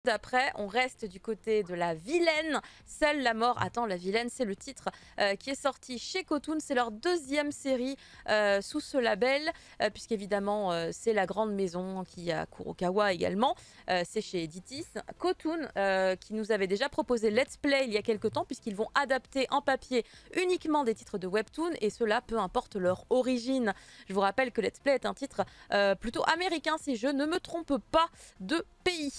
D'après, on reste du côté de la vilaine, seule la mort attend la vilaine, c'est le titre qui est sorti chez Cotoon, c'est leur deuxième série sous ce label, puisqu'évidemment c'est la grande maison qui a Kurokawa également, c'est chez Editis. Cotoon qui nous avait déjà proposé Let's Play il y a quelques temps, puisqu'ils vont adapter en papier uniquement des titres de Webtoon, et cela peu importe leur origine. Je vous rappelle que Let's Play est un titre plutôt américain, si je ne me trompe pas de pays.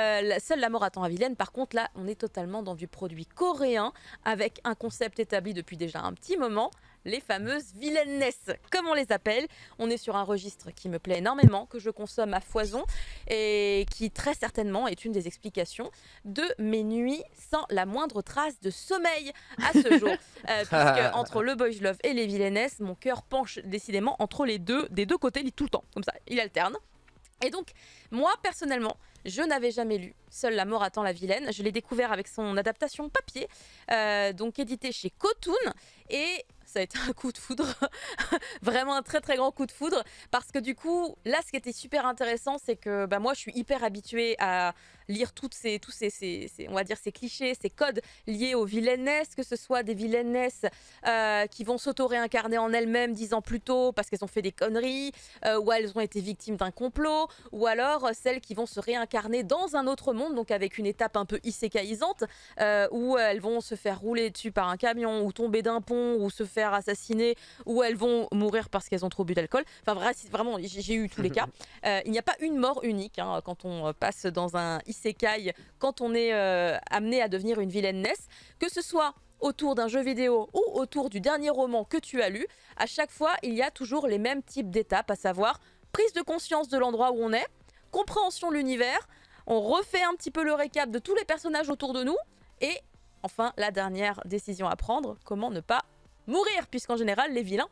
Seule la mort attend la vilaine, par contre là on est totalement dans du produit coréen avec un concept établi depuis déjà un petit moment, les fameuses vilainesses comme on les appelle. On est sur un registre qui me plaît énormément, que je consomme à foison et qui très certainement est une des explications de mes nuits sans la moindre trace de sommeil à ce jour, puisque entre le boys love et les vilainesses, mon cœur penche décidément entre les deux, des deux côtés, tout le temps, comme ça, il alterne. Et donc, moi, personnellement, je n'avais jamais lu Seule la mort attend la vilaine. Je l'ai découvert avec son adaptation papier, donc édité chez Cotoon. Et ça a été un coup de foudre, vraiment un très très grand coup de foudre. Parce que du coup, là, ce qui était super intéressant, c'est que moi, je suis hyper habituée à lire tous ces on va dire, ces clichés, ces codes liés aux vilainesses, que ce soit des vilainesses qui vont s'auto-réincarner en elles-mêmes 10 ans plus tôt parce qu'elles ont fait des conneries, ou elles ont été victimes d'un complot, ou alors celles qui vont se réincarner dans un autre monde, donc avec une étape un peu isékaïsante, où elles vont se faire rouler dessus par un camion, ou tomber d'un pont, ou se faire assassiner, ou elles vont mourir parce qu'elles ont trop bu d'alcool. Enfin vraiment, j'ai eu tous les cas. Il n'y a pas une mort unique quand on passe dans un isekai, quand on est amené à devenir une vilainesse, que ce soit autour d'un jeu vidéo ou autour du dernier roman que tu as lu. À chaque fois, il y a toujours les mêmes types d'étapes, à savoir prise de conscience de l'endroit où on est, compréhension de l'univers, on refait un petit peu le récap de tous les personnages autour de nous, et enfin, la dernière décision à prendre, comment ne pas mourir, puisqu'en général, les vilains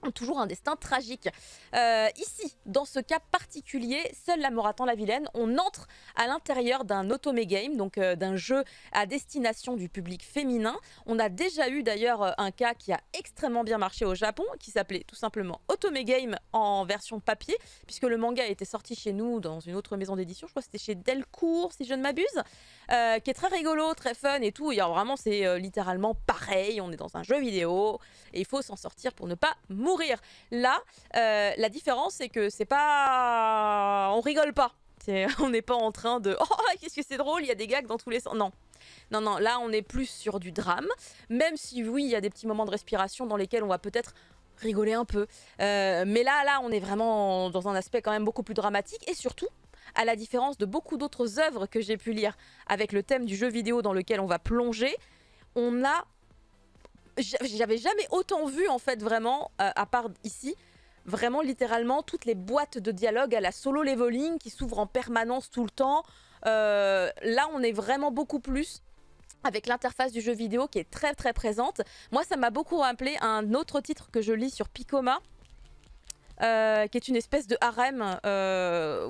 ont toujours un destin tragique. Ici, dans ce cas particulier, Seule la mort attend la vilaine, on entre à l'intérieur d'un otome game, donc d'un jeu à destination du public féminin. On a déjà eu d'ailleurs un cas qui a extrêmement bien marché au Japon, qui s'appelait tout simplement Otome Game en version papier, puisque le manga était sorti chez nous dans une autre maison d'édition, je crois que c'était chez Delcourt si je ne m'abuse, qui est très rigolo, très fun et tout. Et alors vraiment c'est littéralement pareil, on est dans un jeu vidéo et il faut s'en sortir pour ne pas mourir. Là, la différence, c'est que c'est pas... On rigole pas. On n'est pas en train de... Oh, qu'est-ce que c'est drôle, il y a des gags dans tous les sens. Non. Non, non, là, on est plus sur du drame. Même si, oui, il y a des petits moments de respiration dans lesquels on va peut-être rigoler un peu. Mais là, on est vraiment dans un aspect quand même beaucoup plus dramatique. Et surtout, à la différence de beaucoup d'autres œuvres que j'ai pu lire avec le thème du jeu vidéo dans lequel on va plonger, on a... J'avais jamais autant vu en fait vraiment, à part ici, vraiment littéralement toutes les boîtes de dialogue à la solo leveling qui s'ouvrent en permanence tout le temps. Là on est vraiment beaucoup plus avec l'interface du jeu vidéo qui est très très présente. Moi ça m'a beaucoup rappelé un autre titre que je lis sur Picoma, qui est une espèce de harem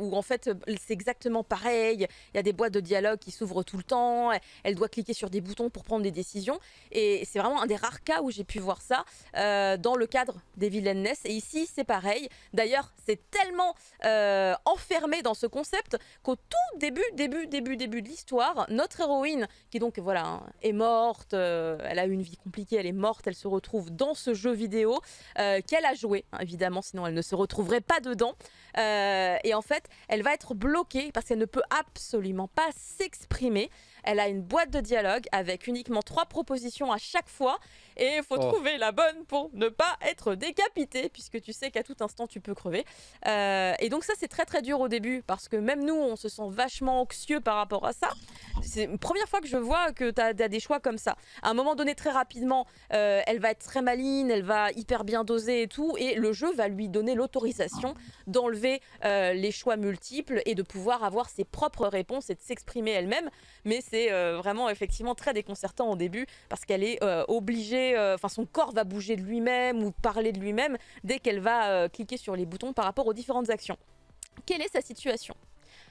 où en fait c'est exactement pareil, il y a des boîtes de dialogue qui s'ouvrent tout le temps, elle doit cliquer sur des boutons pour prendre des décisions, et c'est vraiment un des rares cas où j'ai pu voir ça dans le cadre des vilainesses. Et ici c'est pareil, d'ailleurs c'est tellement enfermé dans ce concept qu'au tout début de l'histoire, notre héroïne, qui donc voilà est morte, elle a eu une vie compliquée, elle est morte, elle se retrouve dans ce jeu vidéo qu'elle a joué, évidemment, sinon elle ne se retrouverait pas dedans, et en fait elle va être bloquée parce qu'elle ne peut absolument pas s'exprimer. Elle a une boîte de dialogue avec uniquement 3 propositions à chaque fois, et il faut trouver la bonne pour ne pas être décapité, puisque tu sais qu'à tout instant tu peux crever. Et donc ça c'est très très dur au début, parce que même nous on se sent vachement anxieux par rapport à ça. C'est une première fois que je vois que tu as des choix comme ça. À un moment donné, très rapidement, elle va être très maligne, elle va hyper bien doser et tout, et le jeu va lui donner l'autorisation d'enlever les choix multiples et de pouvoir avoir ses propres réponses et de s'exprimer elle-même. Mais c'est vraiment effectivement très déconcertant au début, parce qu'elle est obligée, enfin son corps va bouger de lui-même ou parler de lui-même dès qu'elle va cliquer sur les boutons par rapport aux différentes actions. Quelle est sa situation?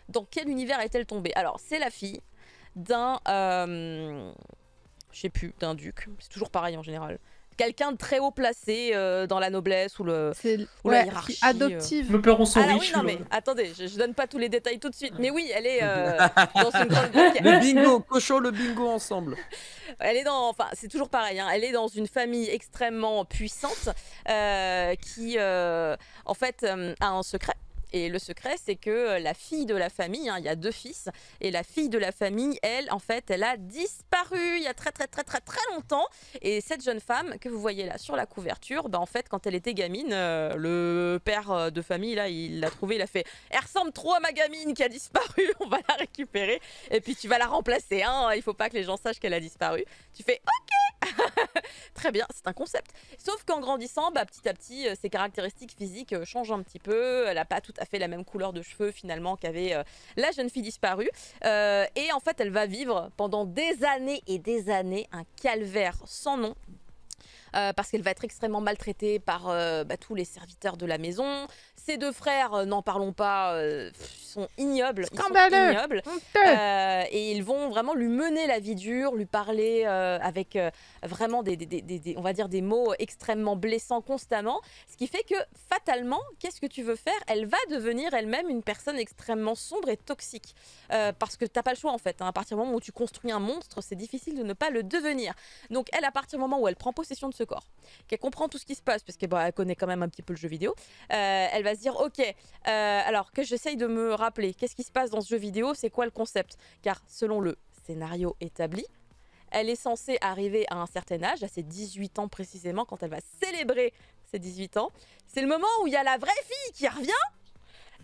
Dans quel univers est-elle tombée? Alors c'est la fille d'un, je sais plus, d'un duc, c'est toujours pareil en général, quelqu'un de très haut placé dans la noblesse ou la hiérarchie. Adoptive. Nos parents sont Ah riches. oui, non, mais attendez, je donne pas tous les détails tout de suite. Mais oui, elle est dans une grande... Le bingo, cochons le bingo ensemble. Elle est dans... Enfin, c'est toujours pareil, hein, elle est dans une famille extrêmement puissante qui, en fait, a un secret. Et le secret, c'est que la fille de la famille, hein, il y a 2 fils, et la fille de la famille, elle, en fait, elle a disparu il y a très longtemps. Et cette jeune femme que vous voyez là sur la couverture, bah, en fait, quand elle était gamine, le père de famille, là, il l'a trouvée, il a fait « Elle ressemble trop à ma gamine qui a disparu, on va la récupérer, et puis tu vas la remplacer, hein, il faut pas que les gens sachent qu'elle a disparu. » Tu fais « Ok !» Très bien, c'est un concept. Sauf qu'en grandissant, bah, petit à petit, ses caractéristiques physiques changent un petit peu. Elle n'a pas tout à fait la même couleur de cheveux finalement qu'avait la jeune fille disparue. Et en fait, elle va vivre pendant des années et des années un calvaire sans nom. Parce qu'elle va être extrêmement maltraitée par tous les serviteurs de la maison. Ses 2 frères, n'en parlons pas, sont ignobles. Scandaleux. Et ils vont vraiment lui mener la vie dure, lui parler avec vraiment on va dire des mots extrêmement blessants constamment. Ce qui fait que fatalement, qu'est-ce que tu veux faire? Elle va devenir elle-même une personne extrêmement sombre et toxique. Parce que t'as pas le choix en fait. Hein. À partir du moment où tu construis un monstre, c'est difficile de ne pas le devenir. Donc elle, à partir du moment où elle prend possession de ce corps, qu'elle comprend tout ce qui se passe, parce qu'elle connaît quand même un petit peu le jeu vidéo, elle va se dire ok, alors que j'essaye de me rappeler qu'est-ce qui se passe dans ce jeu vidéo, c'est quoi le concept, car selon le scénario établi, elle est censée arriver à un certain âge, à ses 18 ans précisément, quand elle va célébrer ses 18 ans. C'est le moment où il y a la vraie fille qui revient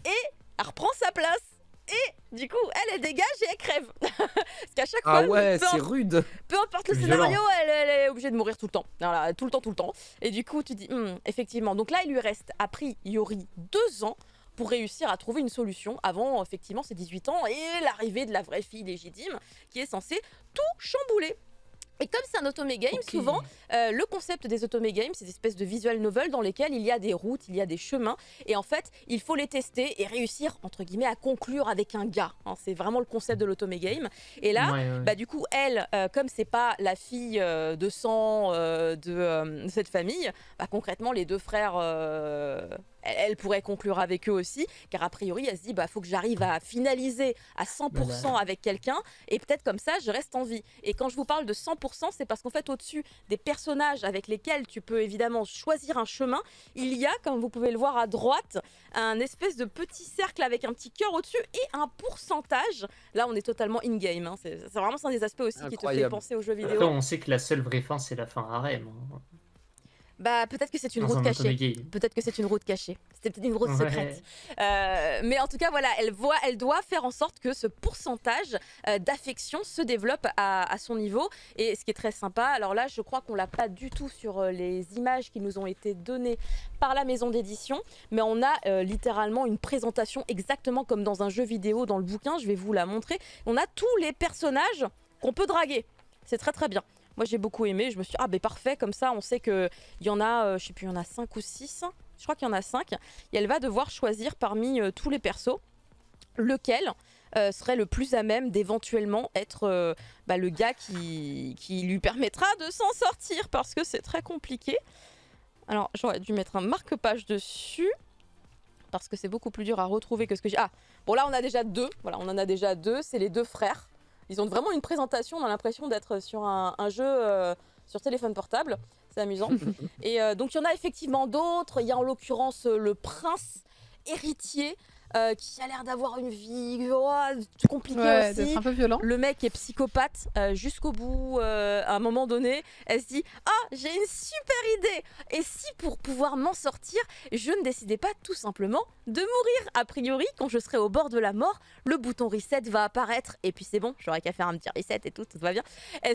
et elle reprend sa place. Et du coup, elle dégage et elle crève. Parce qu'à chaque fois, ouais, c'est rude. Peu importe le scénario, elle est obligée de mourir tout le temps. Voilà, tout le temps. Et du coup, tu dis, effectivement. Donc là, il lui reste, a priori, 2 ans pour réussir à trouver une solution avant, effectivement, ses 18 ans et l'arrivée de la vraie fille légitime qui est censée tout chambouler. Et comme c'est un otome game, souvent, le concept des otome games, c'est des espèces de visual novels dans lesquels il y a des routes, il y a des chemins, et en fait, il faut les tester et réussir, entre guillemets, à conclure avec un gars. Hein, c'est vraiment le concept de l'otome game. Et là, bah, du coup, elle, comme c'est pas la fille de sang de cette famille, bah, concrètement, les 2 frères... elle pourrait conclure avec eux aussi, car a priori, elle se dit, bah, faut que j'arrive à finaliser à 100% avec quelqu'un, et peut-être comme ça, je reste en vie. Et quand je vous parle de 100%, c'est parce qu'en fait, au-dessus des personnages avec lesquels tu peux évidemment choisir un chemin, il y a, comme vous pouvez le voir à droite, un espèce de petit cercle avec un petit cœur au-dessus et un pourcentage. Là, on est totalement in-game. Hein. C'est vraiment un des aspects aussi qui te fait penser aux jeux vidéo. Après, on sait que la seule vraie fin, c'est la fin harem. Bah, peut-être que c'est une route cachée. Peut-être que c'est une route cachée. C'était peut-être une route secrète. Mais en tout cas, voilà, elle doit faire en sorte que ce pourcentage d'affection se développe à son niveau. Et ce qui est très sympa, alors là, je crois qu'on l'a pas du tout sur les images qui nous ont été données par la maison d'édition, mais on a littéralement une présentation exactement comme dans un jeu vidéo dans le bouquin. Je vais vous la montrer. On a tous les personnages qu'on peut draguer. C'est très bien. Moi, j'ai beaucoup aimé. Je me suis dit, ah, ben parfait, comme ça, on sait qu'il y en a, je sais plus, il y en a 5 ou 6. Je crois qu'il y en a 5. Et elle va devoir choisir parmi tous les persos lequel serait le plus à même d'éventuellement être le gars qui lui permettra de s'en sortir, parce que c'est très compliqué. Alors, j'aurais dû mettre un marque-page dessus, parce que c'est beaucoup plus dur à retrouver que ce que j'ai... Ah, bon, là, on a déjà 2. Voilà, on en a déjà 2. C'est les 2 frères. Ils ont vraiment une présentation, on a l'impression d'être sur un jeu sur téléphone portable. C'est amusant. Et donc, il y en a effectivement d'autres. Il y a en l'occurrence le prince héritier qui a l'air d'avoir une vie compliquée aussi. D'être un peu violent. Le mec est psychopathe jusqu'au bout. À un moment donné, elle se dit « Ah, j'ai une super idée ! Et si pour pouvoir m'en sortir, je ne décidais pas tout simplement de mourir. A priori, quand je serai au bord de la mort, le bouton reset va apparaître. Et puis c'est bon, j'aurai qu'à faire un petit reset et tout va bien. »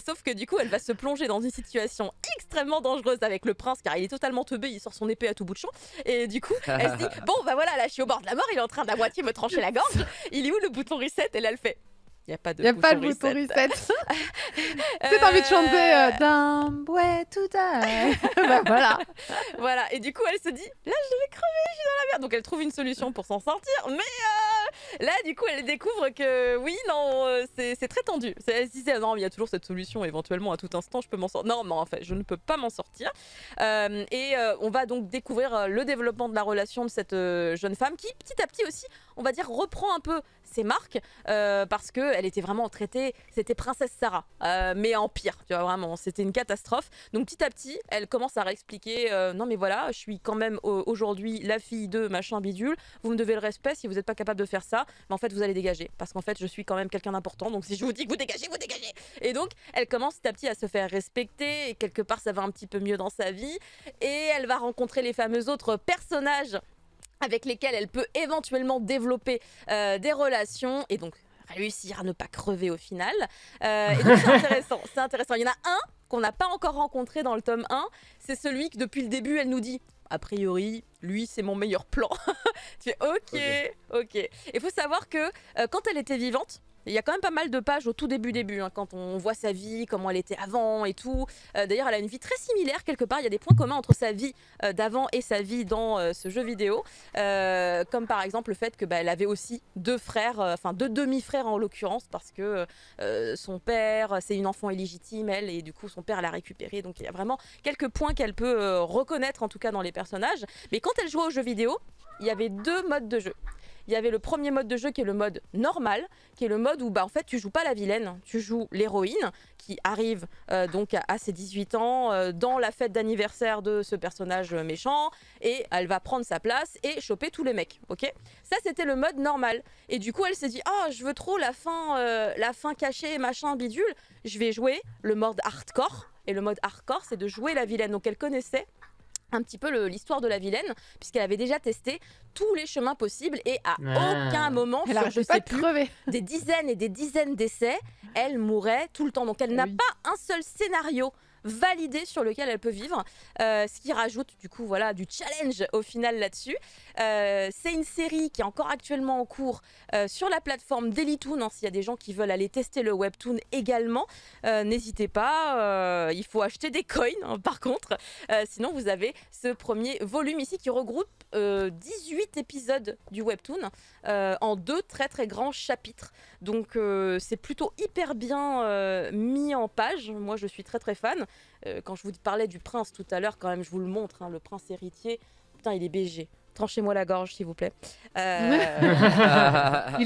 Sauf que du coup, elle va se plonger dans une situation extrêmement dangereuse avec le prince, car il est totalement teubé, il sort son épée à tout bout de champ. Et du coup, elle se dit « Bon, bah voilà, là je suis au bord de la mort, il est en train d'à moitié me trancher la gorge. Il est où le bouton reset ?» Et là, elle fait « Il n'y a pas de bouton reset. » C'est envie de chanter Dumb way to die. Bah voilà. Voilà. Et du coup, elle se dit « Là, je vais crever, je suis dans la merde. » Donc, elle trouve une solution pour s'en sortir. Mais Là, du coup, elle découvre que oui, non, c'est très tendu. Elle se disait, non, mais il y a toujours cette solution, éventuellement, à tout instant, je peux m'en sortir. Non, mais en fait, je ne peux pas m'en sortir. On va donc découvrir le développement de la relation de cette jeune femme qui, petit à petit aussi, on va dire, reprend un peu ses marques parce qu'elle était vraiment traitée, c'était Princesse Sarah, mais en pire, tu vois, vraiment, c'était une catastrophe. Donc petit à petit, elle commence à réexpliquer, non mais voilà, je suis quand même aujourd'hui la fille de machin bidule, vous me devez le respect, si vous n'êtes pas capable de faire ça, mais en fait vous allez dégager, parce qu'en fait je suis quand même quelqu'un d'important, donc si je vous dis que vous dégagez, vous dégagez. Et donc elle commence petit à petit à se faire respecter, et quelque part ça va un petit peu mieux dans sa vie, et elle va rencontrer les fameux autres personnages avec lesquels elle peut éventuellement développer des relations et donc réussir à ne pas crever au final. Et donc c'est intéressant, c'est intéressant. Il y en a un qu'on n'a pas encore rencontré dans le tome 1, c'est celui que depuis le début elle nous dit a priori, lui c'est mon meilleur plan. Tu fais ok. Il faut savoir que quand elle était vivante, il y a quand même pas mal de pages au tout début, hein, quand on voit sa vie, comment elle était avant et tout. D'ailleurs, elle a une vie très similaire quelque part. Il y a des points communs entre sa vie d'avant et sa vie dans ce jeu vidéo. Comme par exemple le fait que elle avait aussi deux frères, enfin deux demi-frères en l'occurrence, parce que son père, c'est une enfant illégitime, elle, et du coup son père l'a récupérée. Donc il y a vraiment quelques points qu'elle peut reconnaître en tout cas dans les personnages. Mais quand elle jouait aux jeux vidéo, il y avait deux modes de jeu. Il y avait le premier mode de jeu qui est le mode normal, qui est le mode où en fait tu joues pas la vilaine, tu joues l'héroïne qui arrive donc à ses 18 ans dans la fête d'anniversaire de ce personnage méchant et elle va prendre sa place et choper tous les mecs, ok. Ça c'était le mode normal et du coup elle s'est dit ah je veux trop la fin cachée machin bidule, je vais jouer le mode hardcore et le mode hardcore c'est de jouer la vilaine donc elle connaissait un petit peu l'histoire de la vilaine, puisqu'elle avait déjà testé tous les chemins possibles et à aucun moment, elle je sais plus, des dizaines et des dizaines d'essais, elle mourait tout le temps. Donc elle n'a pas un seul scénario validé sur lequel elle peut vivre, ce qui rajoute du coup voilà du challenge au final là-dessus. C'est une série qui est encore actuellement en cours sur la plateforme Dailytoon, hein, s'il y a des gens qui veulent aller tester le webtoon également, n'hésitez pas, il faut acheter des coins hein, par contre, sinon vous avez ce premier volume ici qui regroupe 18 épisodes du webtoon en deux très très grands chapitres, donc c'est plutôt hyper bien mis en page, moi je suis très très fan. Quand je vous parlais du prince tout à l'heure, quand même je vous le montre, hein, le prince héritier, putain il est BG. Tranchez-moi la gorge s'il vous plaît. Il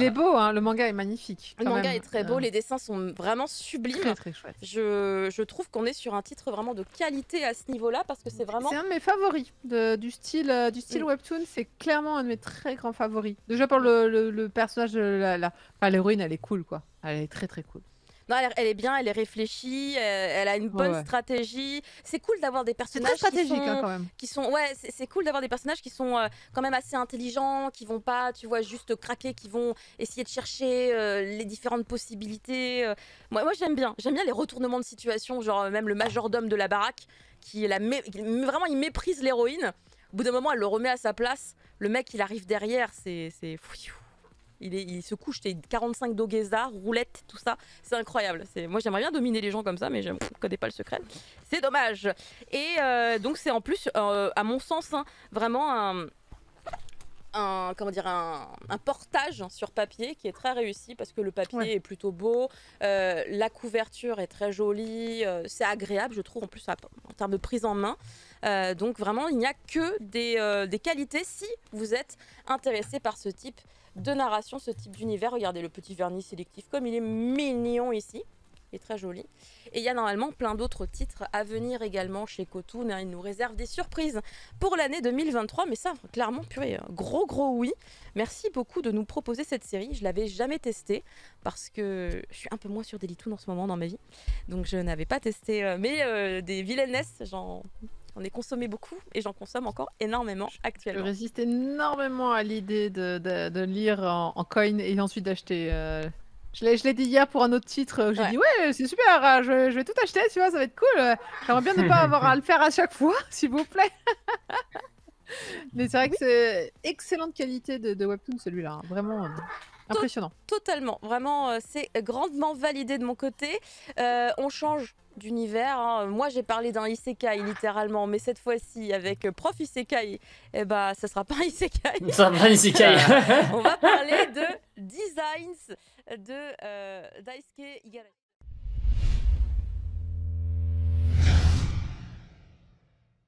est beau, hein, le manga est magnifique. Le manga est très beau, les dessins sont vraiment sublimes. Très très chouette. Je trouve qu'on est sur un titre vraiment de qualité à ce niveau-là parce que c'est vraiment... C'est un de mes favoris du style webtoon, c'est clairement un de mes très grands favoris. Déjà pour le personnage de l'héroïne, elle est cool quoi. Elle est très très cool. Non, elle est bien, elle est réfléchie, elle a une bonne stratégie. C'est cool d'avoir des personnages très stratégique, quand même. qui sont ouais, c'est cool d'avoir des personnages qui sont quand même assez intelligents, qui vont pas, tu vois, juste craquer, qui vont essayer de chercher les différentes possibilités. Moi j'aime bien les retournements de situation, genre même le majordome de la baraque qui vraiment il méprise l'héroïne. Au bout d'un moment, elle le remet à sa place. Le mec, il arrive derrière, c'est il se couche, t'es 45 d'Ogeza, roulette, tout ça. C'est incroyable. Moi, j'aimerais bien dominer les gens comme ça, mais je ne connais pas le secret. C'est dommage. Et donc, c'est en plus, à mon sens, hein, vraiment un portage sur papier qui est très réussi parce que le papier est plutôt beau, la couverture est très jolie, c'est agréable, je trouve, en plus en termes de prise en main. Donc, vraiment, il n'y a que des qualités si vous êtes intéressé par ce type de narration, ce type d'univers. Regardez le petit vernis sélectif comme il est mignon ici, il est très joli. Et il y a normalement plein d'autres titres à venir également chez Cotoon, hein. Ils nous réservent des surprises pour l'année 2023, mais ça clairement purée, gros oui. Merci beaucoup de nous proposer cette série, je l'avais jamais testée parce que je suis un peu moins sur Dailytoon en ce moment dans ma vie, donc je n'avais pas testé, mais des vilainesses, on est consommé beaucoup et j'en consomme encore énormément actuellement. Je résiste énormément à l'idée de lire en coin et ensuite d'acheter. Je l'ai dit hier pour un autre titre. J'ai dit ouais, c'est super, je vais tout acheter, tu vois, ça va être cool. J'aimerais bien ne pas avoir à le faire à chaque fois, s'il vous plaît. Mais c'est vrai que c'est excellente qualité de webtoon celui-là, hein. Vraiment. Impressionnant. Totalement, vraiment, c'est grandement validé de mon côté. On change d'univers. Hein. Moi, j'ai parlé d'un isekai littéralement, mais cette fois-ci, avec prof isekai, eh ben, ça sera pas un isekai. Ça va, Isekai. On va parler de Designs de Daisuke Igarashi.